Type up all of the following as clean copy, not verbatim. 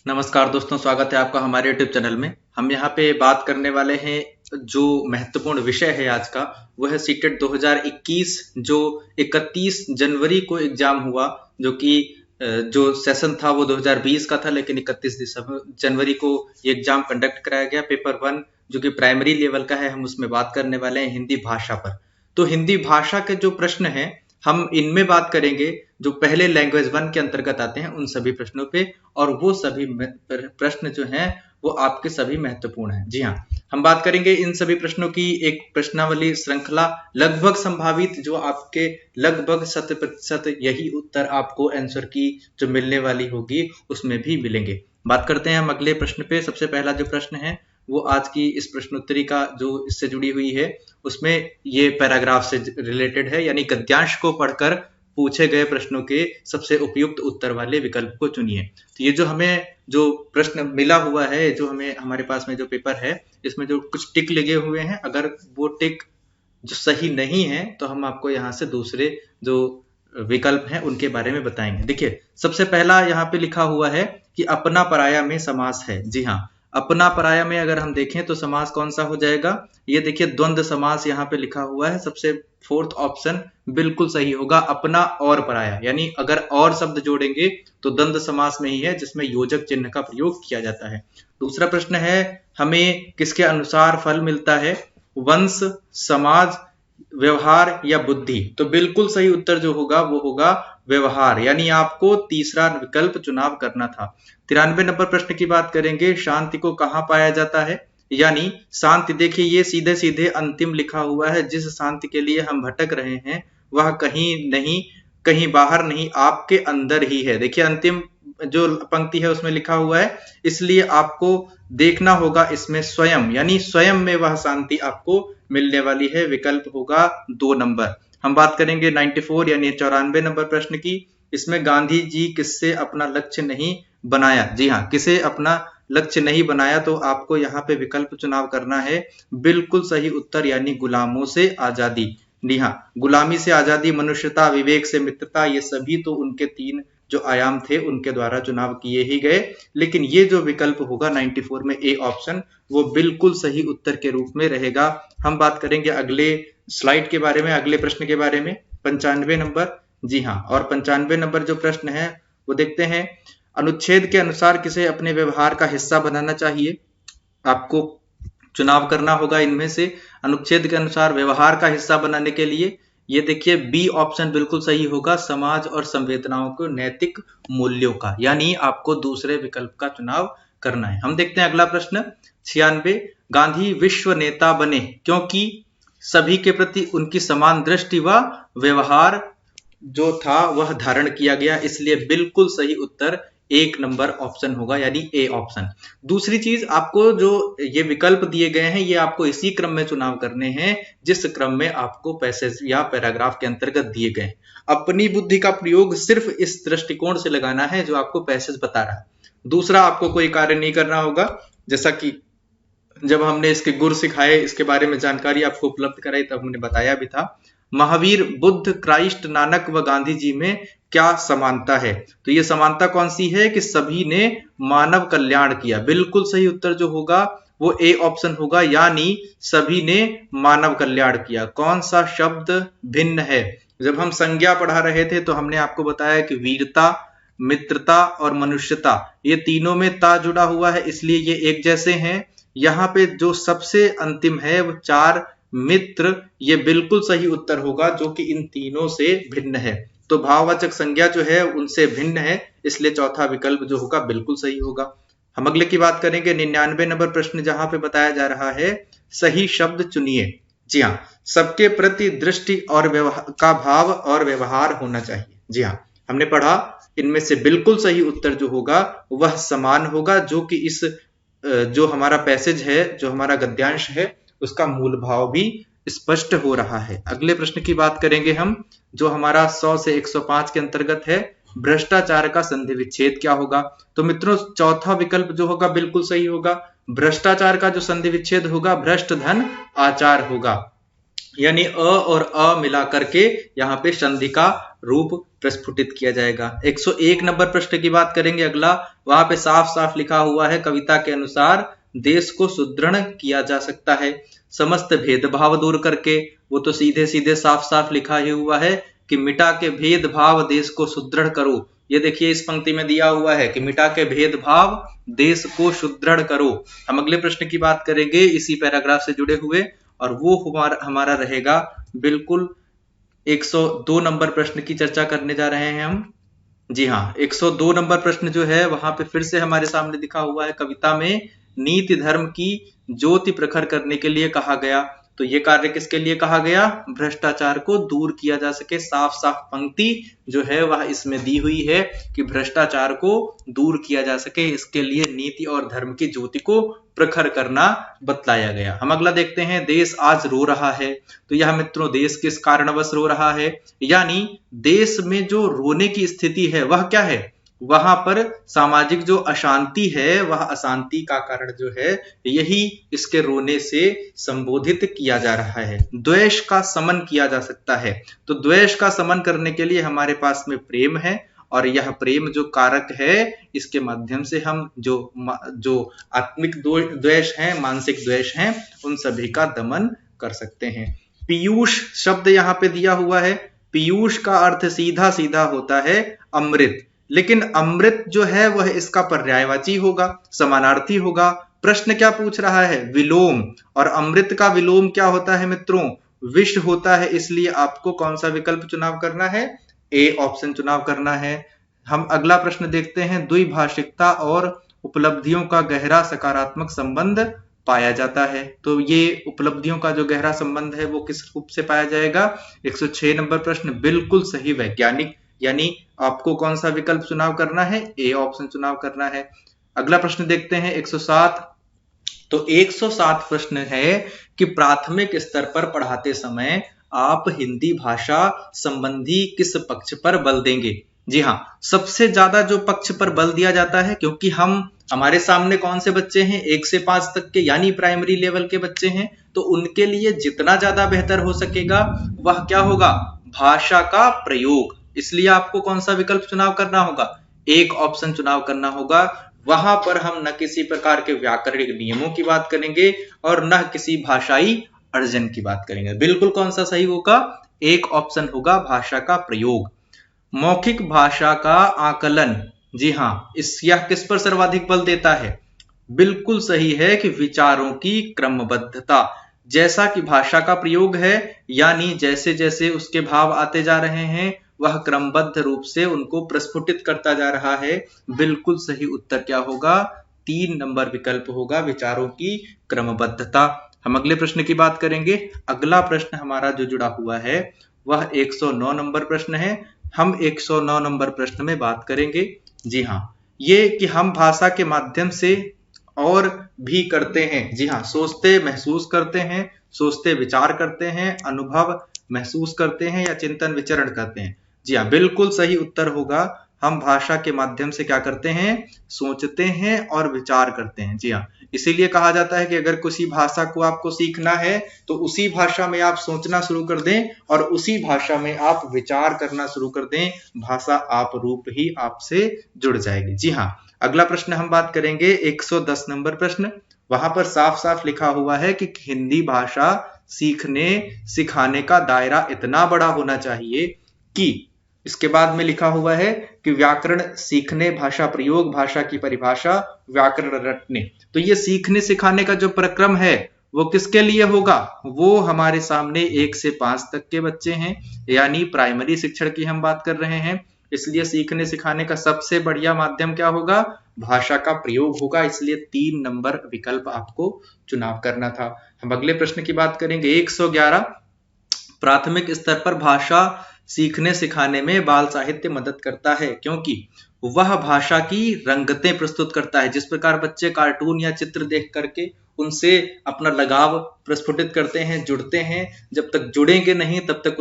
नमस्कार दोस्तों, स्वागत है आपका हमारे YouTube चैनल में। हम यहाँ पे बात करने वाले हैं जो महत्वपूर्ण विषय है आज का, वो है सीटेट 2021 जो 31 जनवरी को एग्जाम हुआ, जो कि जो सेशन था वो 2020 का था, लेकिन 31 जनवरी को ये एग्जाम कंडक्ट कराया गया। पेपर 1 जो कि प्राइमरी लेवल का है, हम उसमें बात करने वाले हैं हिंदी भाषा पर। तो हिंदी भाषा के जो प्रश्न है हम इनमें बात करेंगे जो पहले लैंग्वेज 1 के अंतर्गत आते हैं उन सभी प्रश्नों पे, और वो सभी प्रश्न जो हैं वो आपके सभी महत्वपूर्ण हैं। जी हाँ, हम बात करेंगे इन सभी प्रश्नों की एक प्रश्नावली श्रृंखला, लगभग संभावित जो आपके लगभग 100% यही उत्तर आपको आंसर की जो मिलने वाली होगी उसमें भी मिलेंगे। बात करते हैं हम अगले प्रश्न पे। सबसे पहला जो प्रश्न है वो आज की इस प्रश्नोत्तरी का जो इससे जुड़ी हुई है उसमें ये पैराग्राफ से रिलेटेड है, यानी गद्यांश को पढ़कर पूछे गए प्रश्नों के सबसे उपयुक्त उत्तर वाले विकल्प को चुनिए। तो ये जो हमें जो प्रश्न मिला हुआ है, जो हमें हमारे पास में जो पेपर है, इसमें जो कुछ टिक लगे हुए हैं, अगर वो टिक जो सही नहीं है तो हम आपको यहाँ से दूसरे जो विकल्प हैं उनके बारे में बताएंगे। देखिए, सबसे पहला यहाँ पे लिखा हुआ है कि अपना पराया में समास है। जी हाँ, अपना पराया में अगर हम देखें तो समास कौन सा हो जाएगा? ये देखिए, द्वंद्व समास यहाँ पे लिखा हुआ है। सबसे फोर्थ ऑप्शन बिल्कुल सही होगा, अपना और पराया। यानी अगर और शब्द जोड़ेंगे तो द्वंद्व समास में ही है, जिसमें योजक चिन्ह का प्रयोग किया जाता है। दूसरा प्रश्न है, हमें किसके अनुसार फल मिलता है? वंश, समाज, व्यवहार या बुद्धि? तो बिल्कुल सही उत्तर जो होगा वो होगा व्यवहार, यानी आपको तीसरा विकल्प चुनाव करना था। 93 नंबर प्रश्न की बात करेंगे, शांति को कहाँ पाया जाता है? यानी शांति, देखिए ये सीधे सीधे अंतिम लिखा हुआ है, जिस शांति के लिए हम भटक रहे हैं वह कहीं नहीं, कहीं बाहर नहीं, आपके अंदर ही है। देखिए अंतिम जो पंक्ति है उसमें लिखा हुआ है, इसलिए आपको देखना होगा इसमें स्वयं, यानी स्वयं में वह शांति आपको मिलने वाली है। विकल्प होगा 2 नंबर। हम बात करेंगे 94 यानी 94 नंबर प्रश्न की। इसमें गांधी जी किससे अपना लक्ष्य नहीं बनाया? जी हाँ, किसे अपना लक्ष्य नहीं बनाया? तो आपको यहाँ पे विकल्प चुनाव करना है। बिल्कुल सही उत्तर, यानी गुलामों से आजादी। जी हाँ, गुलामी से आजादी, मनुष्यता, विवेक से मित्रता, ये सभी तो उनके 3 जो आयाम थे उनके द्वारा चुनाव किए ही गए। लेकिन ये जो विकल्प होगा 94 में ए ऑप्शन, वो बिल्कुल सही उत्तर के रूप में रहेगा। हम बात करेंगे अगले स्लाइड के बारे में, अगले प्रश्न के बारे में, 95 नंबर। जी हाँ, और 95 नंबर जो प्रश्न है वो देखते हैं, अनुच्छेद के अनुसार किसे अपने व्यवहार का हिस्सा बनाना चाहिए? आपको चुनाव करना होगा इनमें से। अनुच्छेद के अनुसार व्यवहार का हिस्सा बनाने के लिए ये देखिए बी ऑप्शन बिल्कुल सही होगा, समाज और संवेदनाओं को नैतिक मूल्यों का, यानी आपको दूसरे विकल्प का चुनाव करना है। हम देखते हैं अगला प्रश्न 96, गांधी विश्व नेता बने क्योंकि सभी के प्रति उनकी समान दृष्टि व व्यवहार जो था वह धारण किया गया, इसलिए बिल्कुल सही उत्तर 1 नंबर ऑप्शन होगा, यानी ए ऑप्शन। दूसरी चीज, आपको जो ये विकल्प दिए गए हैं ये आपको इसी क्रम में चुनाव करने हैं जिस क्रम में आपको पैसेज या पैराग्राफ के अंतर्गत दिए गए। अपनी बुद्धि का प्रयोग सिर्फ इस दृष्टिकोण से लगाना है जो आपको पैसेज बता रहा है। दूसरा, आपको कोई कार्य नहीं करना होगा, जैसा कि जब हमने इसके गुर सिखाए, इसके बारे में जानकारी आपको उपलब्ध कराई, तब हमने बताया भी था। महावीर, बुद्ध, क्राइस्ट, नानक व गांधी जी में क्या समानता है? तो ये समानता कौन सी है कि सभी ने मानव कल्याण किया। बिल्कुल सही उत्तर जो होगा वो ए ऑप्शन होगा, यानी सभी ने मानव कल्याण किया। कौन सा शब्द भिन्न है? जब हम संज्ञा पढ़ा रहे थे तो हमने आपको बताया कि वीरता, मित्रता और मनुष्यता, ये तीनों में ता जुड़ा हुआ है, इसलिए ये एक जैसे हैं। यहाँ पे जो सबसे अंतिम है वो 4 मित्र, ये बिल्कुल सही उत्तर होगा जो कि इन तीनों से भिन्न है। तो भाववाचक संज्ञा जो है उनसे भिन्न है, इसलिए चौथा विकल्प जो होगा बिल्कुल सही होगा। हम अगले की बात करेंगे 99 नंबर प्रश्न, जहां पे बताया जा रहा है सही शब्द चुनिए। जी हाँ, सबके प्रति दृष्टि और व्यवहार का भाव और व्यवहार होना चाहिए। जी हाँ, हमने पढ़ा इनमें से बिल्कुल सही उत्तर जो होगा वह समान होगा, जो कि इस जो हमारा पैसेज है, जो हमारा गद्यांश है, उसका मूल भाव भी स्पष्ट हो रहा है। अगले प्रश्न की बात करेंगे हम, जो हमारा 100 से 105 के अंतर्गत है, भ्रष्टाचार का संधि विच्छेद क्या होगा? तो मित्रों, चौथा विकल्प जो होगा बिल्कुल सही होगा। भ्रष्टाचार का जो संधि विच्छेद होगा, भ्रष्ट धन आचार होगा। यानी अ और अ मिला करके यहाँ पे संधि का रूप प्रस्फुटित किया जाएगा। 101 नंबर प्रश्न की बात करेंगे अगला, वहां पे साफ साफ लिखा हुआ है कविता के अनुसार देश को सुदृढ़ किया जा सकता है समस्त भेदभाव दूर करके। वो तो सीधे सीधे साफ साफ लिखा ही हुआ है कि मिटा के भेदभाव देश को सुदृढ़ करो। ये देखिए इस पंक्ति में दिया हुआ है कि मिटा के भेदभाव देश को सुदृढ़ करो। हम अगले प्रश्न की बात करेंगे इसी पैराग्राफ से जुड़े हुए, और वो हमारा रहेगा बिल्कुल 102 नंबर प्रश्न की चर्चा करने जा रहे हैं हम। जी हाँ, 102 नंबर प्रश्न जो है वहां पे फिर से हमारे सामने दिखा हुआ है कविता में नीति धर्म की ज्योति प्रखर करने के लिए कहा गया। तो ये कार्य किसके लिए कहा गया? भ्रष्टाचार को दूर किया जा सके। साफ साफ पंक्ति जो है वह इसमें दी हुई है कि भ्रष्टाचार को दूर किया जा सके, इसके लिए नीति और धर्म की ज्योति को प्रखर करना बतलाया गया। हम अगला देखते हैं, देश आज रो रहा है। तो यह मित्रों देश किस कारणवश रो रहा है? यानी देश में जो रोने की स्थिति है वह क्या है? वहां पर सामाजिक जो अशांति है वह अशांति का कारण जो है यही इसके रोने से संबोधित किया जा रहा है। द्वेष का समन किया जा सकता है। तो द्वेष का समन करने के लिए हमारे पास में प्रेम है, और यह प्रेम जो कारक है इसके माध्यम से हम जो आत्मिक द्वेष है, मानसिक द्वेष है, उन सभी का दमन कर सकते हैं। पीयूष शब्द यहाँ पे दिया हुआ है। पीयूष का अर्थ सीधा सीधा होता है अमृत, लेकिन अमृत जो है वह इसका पर्यायवाची होगा, समानार्थी होगा। प्रश्न क्या पूछ रहा है? विलोम, और अमृत का विलोम क्या होता है मित्रों? विष होता है। इसलिए आपको कौन सा विकल्प चुनाव करना है? ए ऑप्शन चुनाव करना है। हम अगला प्रश्न देखते हैं, द्विभाषिकता और उपलब्धियों का गहरा सकारात्मक संबंध पाया जाता है। तो ये उपलब्धियों का जो गहरा संबंध है वो किस रूप से पाया जाएगा? 106 नंबर प्रश्न बिल्कुल सही, वैज्ञानिक। यानी आपको कौन सा विकल्प चुनाव करना है? ए ऑप्शन चुनाव करना है। अगला प्रश्न देखते हैं 107। तो 107 प्रश्न है कि प्राथमिक स्तर पर पढ़ाते समय आप हिंदी भाषा संबंधी किस पक्ष पर बल देंगे? जी हाँ, सबसे ज्यादा जो पक्ष पर बल दिया जाता है, क्योंकि हमारे सामने कौन से बच्चे हैं? 1 से 5 तक के, यानी प्राइमरी लेवल के बच्चे हैं। तो उनके लिए जितना ज्यादा बेहतर हो सकेगा वह क्या होगा? भाषा का प्रयोग। इसलिए आपको कौन सा विकल्प चुनाव करना होगा? एक ऑप्शन चुनाव करना होगा। वहां पर हम न किसी प्रकार के व्याकरणिक नियमों की बात करेंगे और न किसी भाषाई अर्जन की बात करेंगे। बिल्कुल कौन सा सही होगा? एक ऑप्शन होगा, भाषा का प्रयोग। मौखिक भाषा का आकलन, जी हाँ, यह किस पर सर्वाधिक बल देता है? बिल्कुल सही है कि विचारों की क्रमबद्धता। जैसा कि भाषा का प्रयोग है, यानी जैसे जैसे उसके भाव आते जा रहे हैं वह क्रमबद्ध रूप से उनको प्रस्फुटित करता जा रहा है। बिल्कुल सही उत्तर क्या होगा? 3 नंबर विकल्प होगा, विचारों की क्रमबद्धता। हम अगले प्रश्न की बात करेंगे। अगला प्रश्न हमारा जो जुड़ा हुआ है वह 109 नंबर प्रश्न है। हम 109 नंबर प्रश्न में बात करेंगे, जी हाँ, ये कि हम भाषा के माध्यम से और भी करते हैं। जी हाँ, सोचते महसूस करते हैं, सोचते विचार करते हैं, अनुभव महसूस करते हैं या चिंतन विचरण करते हैं। जी हाँ, बिल्कुल सही उत्तर होगा, हम भाषा के माध्यम से क्या करते हैं? सोचते हैं और विचार करते हैं। जी हाँ, इसीलिए कहा जाता है कि अगर किसी भाषा को आपको सीखना है तो उसी भाषा में आप सोचना शुरू कर दें और उसी भाषा में आप विचार करना शुरू कर दें, भाषा आप रूप ही आपसे जुड़ जाएगी। जी हाँ, अगला प्रश्न हम बात करेंगे 110 नंबर प्रश्न। वहां पर साफ साफ लिखा हुआ है कि हिंदी भाषा सीखने सिखाने का दायरा इतना बड़ा होना चाहिए कि, इसके बाद में लिखा हुआ है कि व्याकरण सीखने, भाषा प्रयोग, भाषा की परिभाषा, व्याकरण रटने। तो ये सीखने सिखाने का जो प्रक्रम है वो किसके लिए होगा? वो हमारे सामने 1 से 5 तक के बच्चे हैं, यानी प्राइमरी शिक्षण की हम बात कर रहे हैं। इसलिए सीखने सिखाने का सबसे बढ़िया माध्यम क्या होगा? भाषा का प्रयोग होगा। इसलिए 3 नंबर विकल्प आपको चुनाव करना था। हम अगले प्रश्न की बात करेंगे 111। प्राथमिक स्तर पर भाषा सीखने सिखाने में बाल साहित्य मदद करता है क्योंकि वह भाषा की रंगतें प्रस्तुत करता है। जिस प्रकार बच्चे कार्टून या चित्र देख करके उनसे अपना लगाव प्रस्फुटित करते हैं, जुड़ते हैं, जब तक जुड़ेंगे नहीं तब तक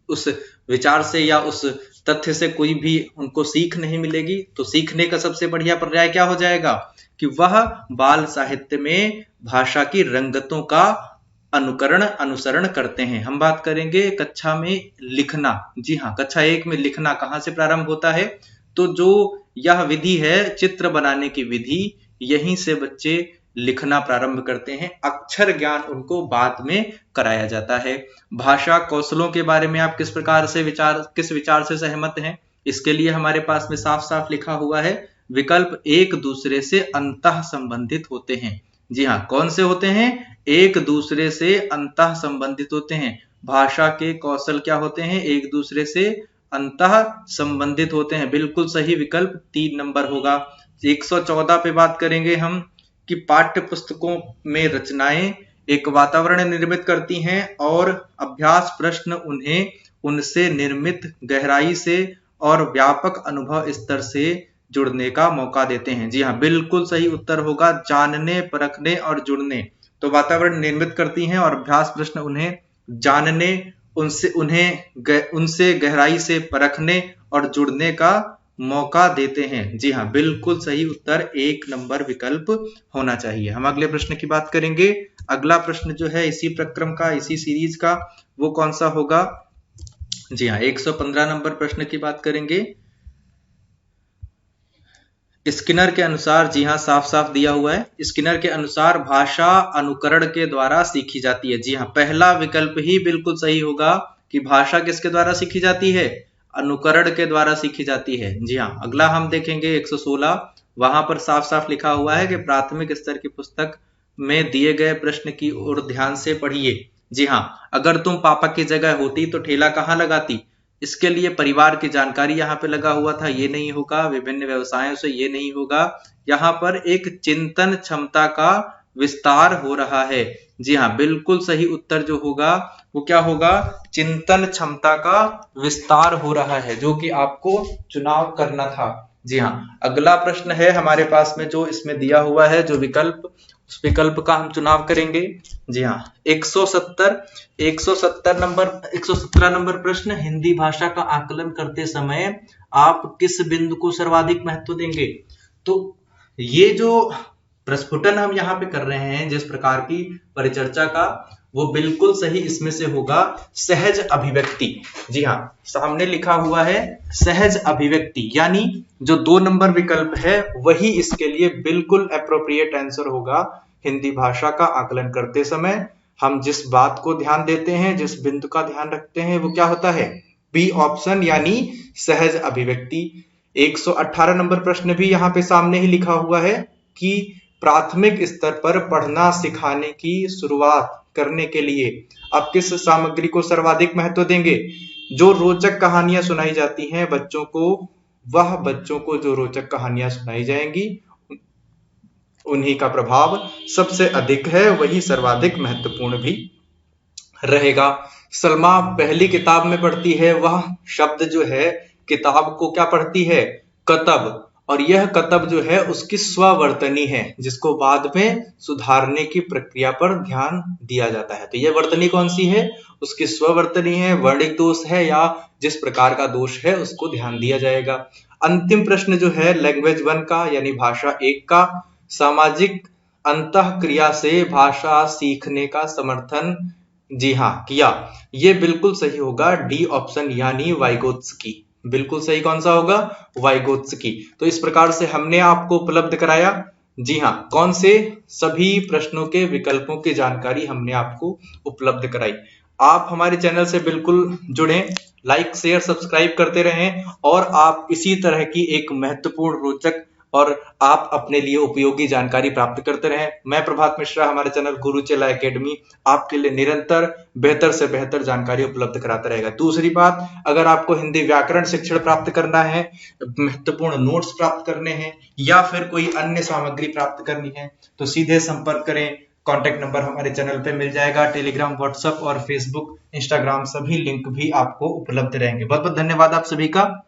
उस विचार से या उस तथ्य से कोई भी उनको सीख नहीं मिलेगी। तो सीखने का सबसे बढ़िया पर्याय क्या हो जाएगा? कि वह बाल साहित्य में भाषा की रंगतों का अनुकरण अनुसरण करते हैं। हम बात करेंगे कक्षा में लिखना। जी हाँ, कक्षा 1 में लिखना कहाँ से प्रारंभ होता है? तो जो यह विधि है चित्र बनाने की विधि, यहीं से बच्चे लिखना प्रारंभ करते हैं। अक्षर ज्ञान उनको बाद में कराया जाता है। भाषा कौशलों के बारे में आप किस विचार से सहमत हैं? इसके लिए हमारे पास में साफ साफ लिखा हुआ है, विकल्प एक दूसरे से अंतः संबंधित होते हैं। जी हाँ, कौन से होते हैं? एक दूसरे से अंतः संबंधित होते हैं। भाषा के कौशल क्या होते हैं? एक दूसरे से अंतः संबंधित होते हैं। बिल्कुल सही विकल्प 3 नंबर होगा। 114 पे बात करेंगे हम कि पाठ्य पुस्तकों में रचनाएं एक वातावरण निर्मित करती हैं और अभ्यास प्रश्न उन्हें उनसे निर्मित गहराई से और व्यापक अनुभव स्तर से जुड़ने का मौका देते हैं। जी हाँ, बिल्कुल सही उत्तर होगा जानने, परखने और जुड़ने। तो वातावरण निर्मित करती हैं और अभ्यास प्रश्न उन्हें जानने, उनसे गहराई से परखने और जुड़ने का मौका देते हैं। जी हाँ, बिल्कुल सही उत्तर 1 नंबर विकल्प होना चाहिए। हम अगले प्रश्न की बात करेंगे। अगला प्रश्न जो है इसी प्रक्रम का, इसी सीरीज का, वो कौन सा होगा? जी हाँ, 115 नंबर प्रश्न की बात करेंगे। स्किनर के अनुसार, जी हाँ, साफ साफ दिया हुआ है, स्किनर के अनुसार भाषा अनुकरण के द्वारा सीखी जाती है। जी हाँ, पहला विकल्प ही बिल्कुल सही होगा कि भाषा किसके द्वारा सीखी जाती है? अनुकरण के द्वारा सीखी जाती है। जी हाँ, अगला हम देखेंगे 116। वहां पर साफ साफ लिखा हुआ है कि प्राथमिक स्तर की पुस्तक में दिए गए प्रश्न की ओर ध्यान से पढ़िए। जी हाँ, अगर तुम पापा की जगह होती तो ठेला कहाँ लगाती? इसके लिए परिवार की जानकारी यहाँ पे लगा हुआ था, ये नहीं होगा। विभिन्न व्यवसायों से, ये नहीं होगा। यहाँ पर एक चिंतन क्षमता का विस्तार हो रहा है। जी हाँ, बिल्कुल सही उत्तर जो होगा वो क्या होगा? चिंतन क्षमता का विस्तार हो रहा है, जो कि आपको चुनाव करना था। जी हाँ, अगला प्रश्न है हमारे पास में जो इसमें दिया हुआ है, जो विकल्प, उस विकल्प का हम चुनाव करेंगे। जी हाँ, 117 नंबर प्रश्न, हिंदी भाषा का आकलन करते समय आप किस बिंदु को सर्वाधिक महत्व देंगे? तो ये जो प्रस्फुटन हम यहाँ पे कर रहे हैं, जिस प्रकार की परिचर्चा का, वो बिल्कुल सही इसमें से होगा सहज अभिव्यक्ति। जी हाँ, सामने लिखा हुआ है सहज अभिव्यक्ति, यानी जो 2 नंबर विकल्प है वही इसके लिए बिल्कुल एप्रोप्रिएट आंसर होगा। हिंदी भाषा का आकलन करते समय हम जिस बात को ध्यान देते हैं, जिस बिंदु का ध्यान रखते हैं, वो क्या होता है? बी ऑप्शन, यानी सहज अभिव्यक्ति। 118 नंबर प्रश्न भी यहाँ पे सामने ही लिखा हुआ है कि प्राथमिक स्तर पर पढ़ना सिखाने की शुरुआत करने के लिए आप किस सामग्री को सर्वाधिक महत्व देंगे? जो रोचक कहानियां सुनाई जाती हैं बच्चों को जो रोचक कहानियां सुनाई जाएंगी उन्हीं का प्रभाव सबसे अधिक है, वही सर्वाधिक महत्वपूर्ण भी रहेगा। सलमा पहली किताब में पढ़ती है, वह शब्द जो है किताब को क्या पढ़ती है? कतब। और यह कतब जो है उसकी स्ववर्तनी है, जिसको बाद में सुधारने की प्रक्रिया पर ध्यान दिया जाता है। तो यह वर्तनी कौन सी है? उसकी स्ववर्तनी है। वर्णिक दोष है या जिस प्रकार का दोष है उसको ध्यान दिया जाएगा। अंतिम प्रश्न जो है लैंग्वेज 1 का, यानी भाषा 1 का, सामाजिक अंतः क्रिया से भाषा सीखने का समर्थन, जी हाँ, किया। ये बिल्कुल सही होगा, डी ऑप्शन, यानी वाइगोत्स्की। बिल्कुल सही कौन सा होगा? वाइगोत्स्की। तो इस प्रकार से हमने आपको उपलब्ध कराया, जी हाँ, कौन से? सभी प्रश्नों के विकल्पों की जानकारी हमने आपको उपलब्ध कराई। आप हमारे चैनल से बिल्कुल जुड़ें, लाइक शेयर सब्सक्राइब करते रहें और आप इसी तरह की एक महत्वपूर्ण, रोचक और आप अपने लिए उपयोगी जानकारी प्राप्त करते रहें। मैं प्रभात मिश्रा, हमारे चैनल गुरुचेला एकेडमी आपके लिए निरंतर बेहतर से बेहतर जानकारी उपलब्ध कराता रहेगा। दूसरी बात, अगर आपको हिंदी व्याकरण शिक्षण प्राप्त करना है, महत्वपूर्ण नोट्स प्राप्त करने हैं या फिर कोई अन्य सामग्री प्राप्त करनी है तो सीधे संपर्क करें। कॉन्टेक्ट नंबर हमारे चैनल पे मिल जाएगा। टेलीग्राम, व्हाट्सएप और फेसबुक, इंस्टाग्राम सभी लिंक भी आपको उपलब्ध रहेंगे। बहुत बहुत धन्यवाद आप सभी का।